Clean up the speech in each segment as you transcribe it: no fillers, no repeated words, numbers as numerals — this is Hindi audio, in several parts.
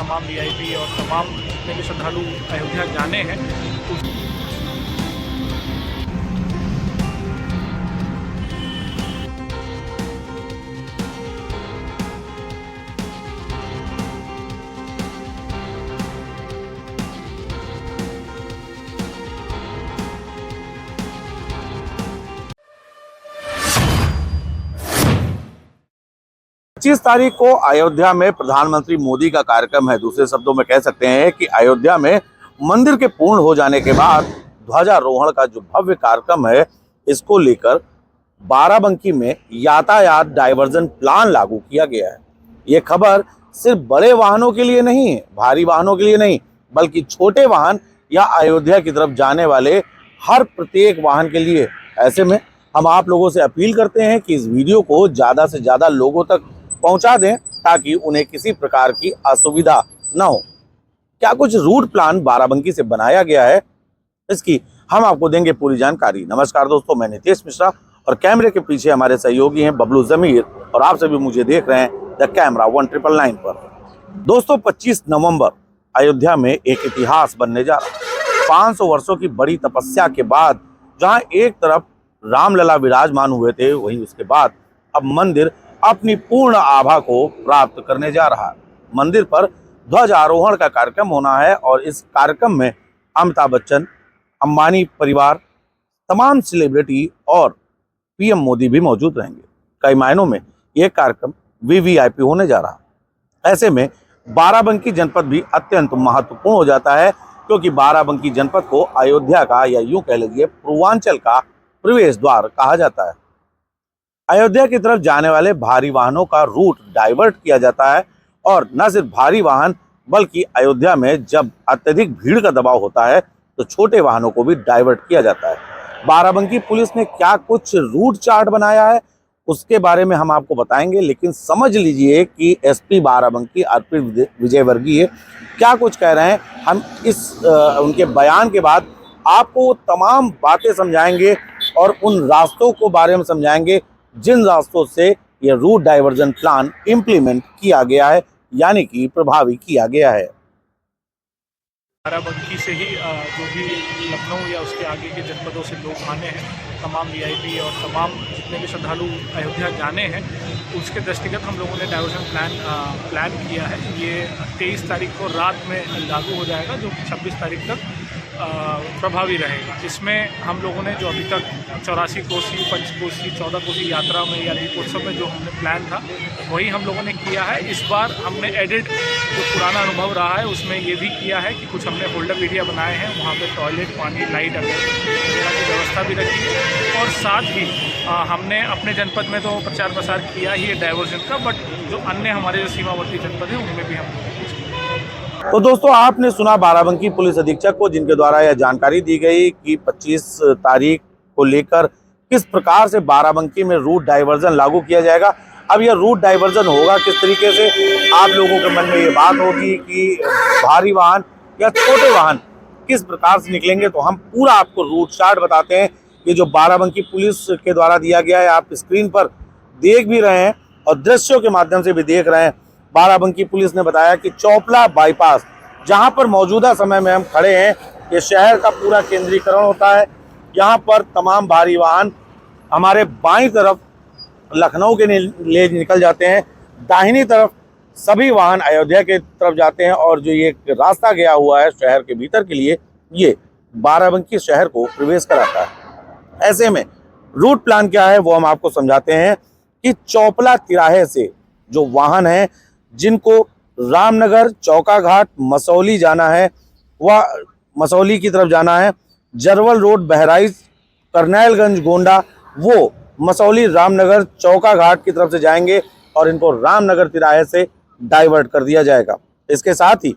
तमाम वीआईपी और तमाम जितने भी श्रद्धालु अयोध्या जाने हैं पच्चीस तारीख को अयोध्या में प्रधानमंत्री मोदी का कार्यक्रम है। दूसरे शब्दों में कह सकते हैं कि अयोध्या में मंदिर के पूर्ण हो जाने के बाद ध्वजारोहण का जो भव्य कार्यक्रम है, इसको लेकर बाराबंकी में यातायात डायवर्जन प्लान लागू किया गया है। ये खबर सिर्फ बड़े वाहनों के लिए नहीं है, भारी वाहनों के लिए नहीं, बल्कि छोटे वाहन या अयोध्या की तरफ जाने वाले हर प्रत्येक वाहन के लिए। ऐसे में हम आप लोगों से अपील करते हैं कि इस वीडियो को ज़्यादा से ज़्यादा लोगों तक पहुंचा दें ताकि उन्हें किसी प्रकार की असुविधा न हो। क्या कुछ रूट प्लान बाराबंकी से बनाया गया है, इसकी हम आपको देंगे पूरी जानकारी। नमस्कार दोस्तों, मैं नितेश मिश्रा और कैमरे के पीछे हमारे सहयोगी हैं बबलू जमीर और आप सभी मुझे देख रहे हैं द कैमरा 1999 पर। दोस्तों, 25 नवंबर अयोध्या में एक इतिहास बनने जा रहा है। 500 वर्षों की बड़ी तपस्या के बाद जहां एक तरफ रामलला विराजमान हुए थे, वहीं उसके बाद अब मंदिर अपनी पूर्ण आभा को प्राप्त करने जा रहा है। मंदिर पर ध्वजारोहण का कार्यक्रम होना है और इस कार्यक्रम में अमिताभ बच्चन, अंबानी परिवार, तमाम सेलिब्रिटी और पीएम मोदी भी मौजूद रहेंगे। कई मायनों में यह कार्यक्रम वीवीआईपी होने जा रहा है। ऐसे में बाराबंकी जनपद भी अत्यंत महत्वपूर्ण हो जाता है, क्योंकि बाराबंकी जनपद को अयोध्या का या यूं कह लीजिए पूर्वांचल का प्रवेश द्वार कहा जाता है। अयोध्या की तरफ जाने वाले भारी वाहनों का रूट डाइवर्ट किया जाता है और न सिर्फ भारी वाहन बल्कि अयोध्या में जब अत्यधिक भीड़ का दबाव होता है तो छोटे वाहनों को भी डाइवर्ट किया जाता है। बाराबंकी पुलिस ने क्या कुछ रूट चार्ट बनाया है उसके बारे में हम आपको बताएंगे, लेकिन समझ लीजिए कि एसपी बाराबंकी अर्पित विजयवर्गीय क्या कुछ कह रहे हैं। हम इस उनके बयान के बाद आपको वो तमाम बातें समझाएंगे और उन रास्तों को बारे में समझाएंगे जिन रास्तों से यह रूट डाइवर्जन प्लान इम्प्लीमेंट किया गया है, यानी कि प्रभावी किया गया है। बाराबंकी से ही जो भी लखनऊ या उसके आगे के जनपदों से लोग आने हैं, तमाम वीआईपी और तमाम जितने भी श्रद्धालु अयोध्या जाने हैं, उसके दृष्टिगत हम लोगों ने डाइवर्जन प्लान किया है। ये 23 तारीख को रात में लागू हो जाएगा, जो 26 तारीख तक प्रभावी रहेगा। इसमें हम लोगों ने जो अभी तक 84 कोसी, 5 कोसी, 14 कोसी यात्रा में या दीपोत्सव में जो हमने प्लान था वही हम लोगों ने किया है। इस बार हमने एडिट जो पुराना अनुभव रहा है उसमें ये भी किया है कि कुछ हमने होल्डअप एरिया बनाए हैं, वहाँ पे टॉयलेट, पानी, लाइट वगैरह की व्यवस्था भी रखी है। और साथ ही हमने अपने जनपद में तो प्रचार प्रसार किया ही है डाइवर्जन का, बट जो अन्य हमारे जो सीमावर्ती जनपद हैं उनमें भी हम। तो दोस्तों, आपने सुना बाराबंकी पुलिस अधीक्षक को, जिनके द्वारा यह जानकारी दी गई कि 25 तारीख को लेकर किस प्रकार से बाराबंकी में रूट डाइवर्जन लागू किया जाएगा। अब यह रूट डाइवर्जन होगा किस तरीके से, आप लोगों के मन में ये बात होगी कि भारी वाहन या छोटे वाहन किस प्रकार से निकलेंगे, तो हम पूरा आपको रूट चार्ट बताते हैं। ये जो बाराबंकी पुलिस के द्वारा दिया गया है, आप स्क्रीन पर देख भी रहे हैं और दृश्यों के माध्यम से भी देख रहे हैं। बाराबंकी पुलिस ने बताया कि चौपला बाईपास, जहां पर मौजूदा समय में हम खड़े हैं, ये शहर का पूरा केंद्रीकरण होता है। यहाँ पर तमाम भारी वाहन हमारे बाईं तरफ लखनऊ के लिए निकल जाते हैं, दाहिनी तरफ सभी वाहन अयोध्या के तरफ जाते हैं और जो ये रास्ता गया हुआ है शहर के भीतर के लिए, ये बाराबंकी शहर को प्रवेश कराता है। ऐसे में रूट प्लान क्या है वो हम आपको समझाते हैं कि चौपला तिराहे से जो वाहन हैं जिनको रामनगर, चौका घाट, मसौली जाना है, वह मसौली की तरफ जाना है, जरवल रोड, बहराइच, करनैलगंज, गोंडा, वो मसौली, रामनगर, चौका घाट की तरफ से जाएंगे और इनको रामनगर तिराहे से डाइवर्ट कर दिया जाएगा। इसके साथ ही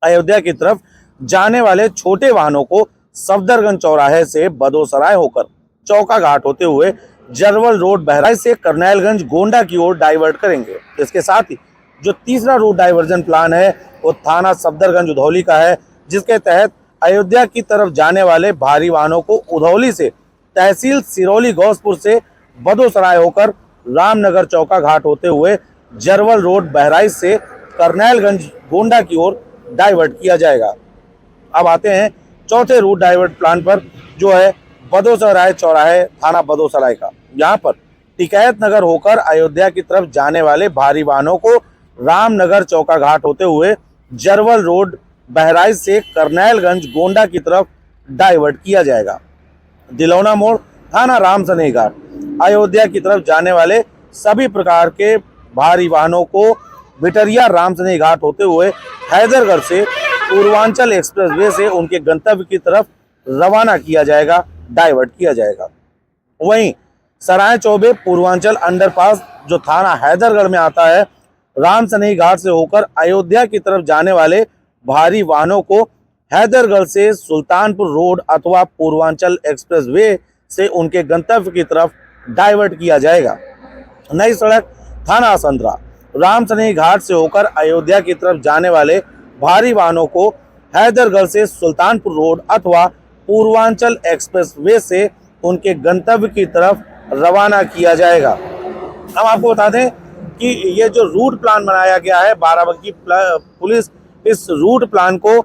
अयोध्या की तरफ जाने वाले छोटे वाहनों को सफदरगंज चौराहे से बदोसराय होकर चौका घाट होते हुए जरवल रोड, बहराइच से करनैलगंज, गोंडा की ओर डाइवर्ट करेंगे। इसके साथ ही जो तीसरा रूट डाइवर्जन प्लान है वो थाना सफदरगंज उधौली का है, जिसके तहत अयोध्या की तरफ जाने वाले भारी वाहनों को उधौली से तहसील सिरौली गौसपुर से बदोसराय होकर रामनगर चौका घाट होते हुए जरवल रोड, बहराइच से करनैलगंज गोंडा की ओर डाइवर्ट किया जाएगा। अब आते हैं चौथे रूट डाइवर्ट प्लान पर, जो है बदोसराय चौराहे थाना बदोसराय का। यहाँ पर टिकैत नगर होकर अयोध्या की तरफ जाने वाले भारी वाहनों को रामनगर चौका घाट होते हुए जरवल रोड बहराइच से करनैलगंज गोंडा की तरफ डाइवर्ट किया जाएगा। दिलौना मोड़ थाना रामसनेही घाट अयोध्या की तरफ जाने वाले सभी प्रकार के भारी वाहनों को भिटरिया रामसनेही घाट होते हुए हैदरगढ़ से पूर्वांचल एक्सप्रेसवे से उनके गंतव्य की तरफ रवाना किया जाएगा, डाइवर्ट किया जाएगा। वहीं सराय चौबे पूर्वांचल अंडरपास जो थाना हैदरगढ़ में आता है, रामसनेही घाट से होकर अयोध्या की तरफ जाने वाले भारी वाहनों को हैदरगढ़ से सुल्तानपुर रोड अथवा पूर्वांचल एक्सप्रेसवे से उनके गंतव्य की तरफ डाइवर्ट किया जाएगा। नई सड़क थाना संतरा रामसनेही घाट से होकर अयोध्या की तरफ जाने वाले भारी वाहनों को हैदरगढ़ से सुल्तानपुर रोड अथवा पूर्वांचल एक्सप्रेसवे से उनके गंतव्य की तरफ रवाना किया जाएगा। हम आपको बता दें कि ये जो रूट प्लान बनाया गया है, बाराबंकी पुलिस इस रूट प्लान को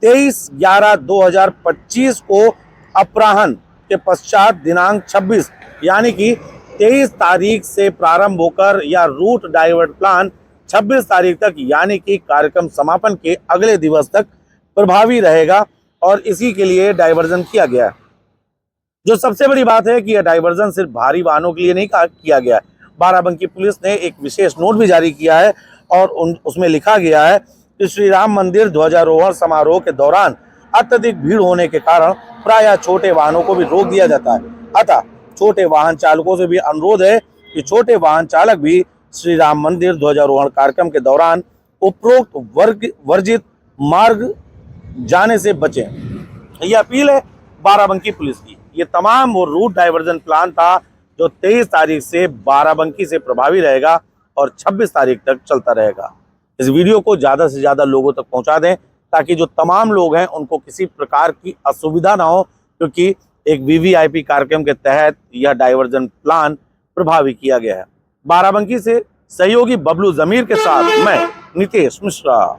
23/11/2025 को अपराह्न के पश्चात दिनांक 26 यानी कि 23 तारीख से प्रारंभ होकर या रूट डाइवर्ट प्लान 26 तारीख तक यानी कि कार्यक्रम समापन के अगले दिवस तक प्रभावी रहेगा और इसी के लिए डाइवर्जन किया गया है। जो सबसे बड़ी बात है कि यह डाइवर्जन सिर्फ भारी वाहनों के लिए नहीं किया गया है। बाराबंकी पुलिस ने एक विशेष नोट भी जारी किया है और उसमें लिखा गया है कि श्री राम मंदिर ध्वजारोहण समारोह के दौरान अत्यधिक भीड़ होने के कारण प्रायः छोटे वाहनों को भी रोक दिया जाता है। अतः छोटे वाहन चालकों से भी अनुरोध है कि छोटे वाहन चालक भी श्री राम मंदिर ध्वजारोहण कार्यक्रम के दौरान उपरोक्त वर्जित मार्ग जाने से बचें। ये अपील है बाराबंकी पुलिस की। ये तमाम वो रूट डाइवर्जन प्लान था जो 23 तारीख से बाराबंकी से प्रभावी रहेगा और 26 तारीख तक चलता रहेगा। इस वीडियो को ज़्यादा से ज़्यादा लोगों तक पहुंचा दें ताकि जो तमाम लोग हैं उनको किसी प्रकार की असुविधा ना हो, क्योंकि एक वीवीआईपी कार्यक्रम के तहत यह डाइवर्जन प्लान प्रभावी किया गया है। बाराबंकी से सहयोगी बबलू जमीर के साथ मैं नितेश मिश्रा।